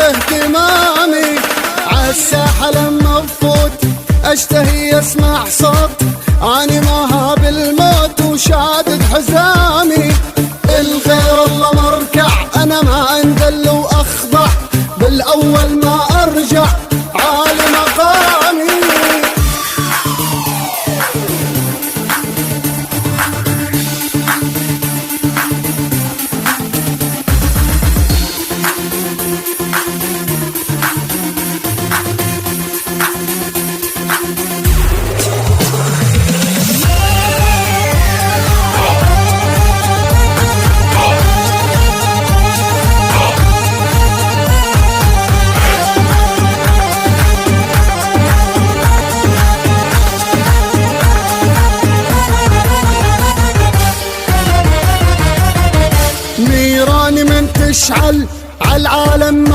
باهتمامي. عالساحة لما بفوت اشتهي اسمع صوت اني مهاب الموت وشادد حزامي. الغير الله مركع انا ما اندل واخضع، بالاول ما ارجع عالي مقامي. نيراني من تشعل عالعالم